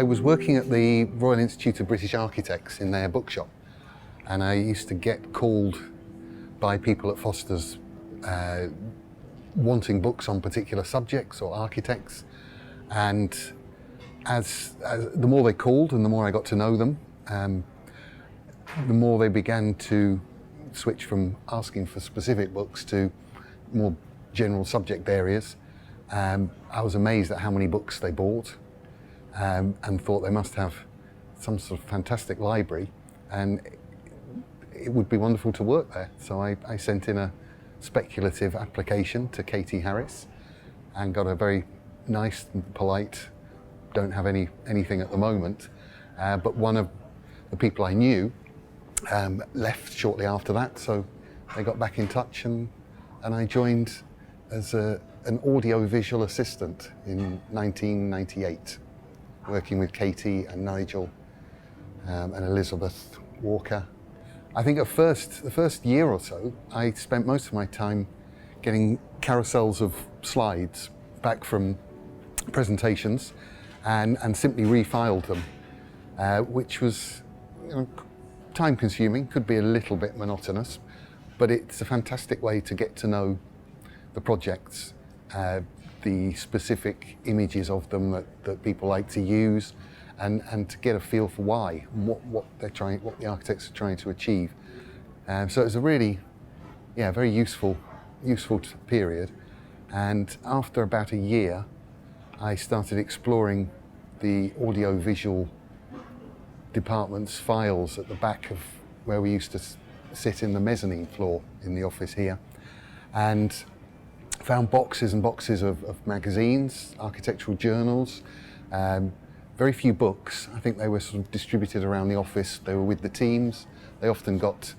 was working at the Royal Institute of British Architects in their bookshop, and I used to get called by people at Foster's wanting books on particular subjects or architects, and as the more they called and the more I got to know them, the more they began to switch from asking for specific books to more general subject areas. I was amazed at how many books they bought, and thought they must have some sort of fantastic library, and it would be wonderful to work there. So I sent in a speculative application to Katie Harris and got a very nice and polite, don't have anything at the moment, but one of the people I knew left shortly after that, so they got back in touch, and I joined as an audio-visual assistant in 1998, working with Katie and Nigel and Elizabeth Walker. I think the first year or so, I spent most of my time getting carousels of slides back from presentations and simply refiled them, which was time consuming, could be a little bit monotonous, but it's a fantastic way to get to know the projects, the specific images of them that people like to use, and to get a feel for why, what the architects are trying to achieve. So it was a really, very useful period. And after about a year, I started exploring the audio-visual department's files at the back of where we used to sit in the mezzanine floor in the office here, and found boxes and boxes of magazines, architectural journals, very few books. I think they were sort of distributed around the office. They were with the teams. They often got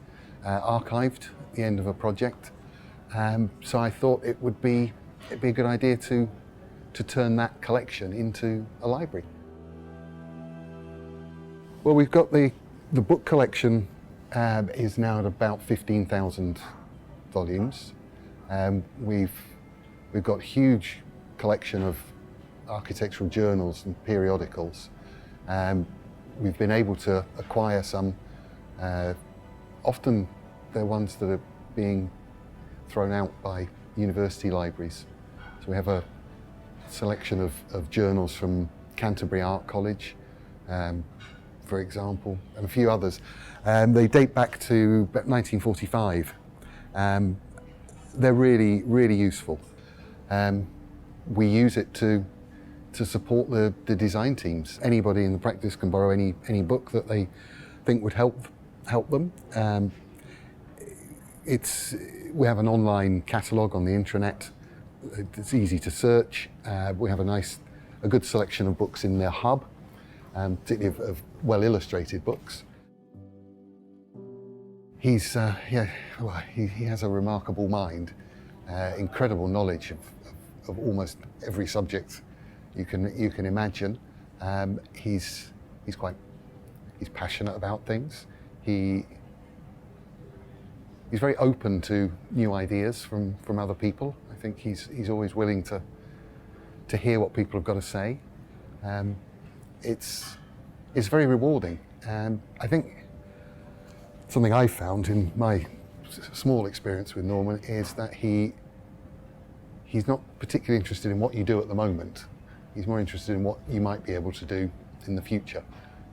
archived at the end of a project. So I thought it'd be a good idea to turn that collection into a library. Well, we've got the book collection is now at about 15,000 volumes. We've got a huge collection of architectural journals and periodicals. We've been able to acquire some. Often they're ones that are being thrown out by university libraries. So we have a selection of journals from Canterbury Art College, for example, and a few others. They date back to about 1945. They're really, really useful. We use it to support the design teams. Anybody in the practice can borrow any book that they think would help them. We have an online catalogue on the intranet. It's easy to search. We have a good selection of books in their hub, particularly of well illustrated books. He has a remarkable mind, incredible knowledge of almost every subject you can imagine. He's passionate about things. He's very open to new ideas from other people. I think he's always willing to hear what people have got to say. It's very rewarding. I think something I found in my small experience with Norman is that he's not particularly interested in what you do at the moment. He's more interested in what you might be able to do in the future.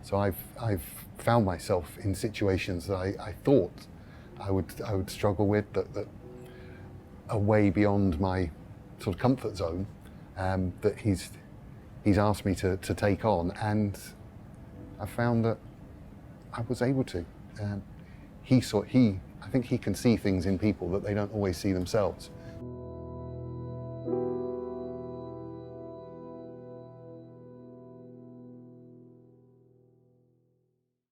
So I've found myself in situations that I thought I would struggle with, that are way beyond my sort of comfort zone, that he's asked me to take on, and I found that I was able to. I think he can see things in people that they don't always see themselves.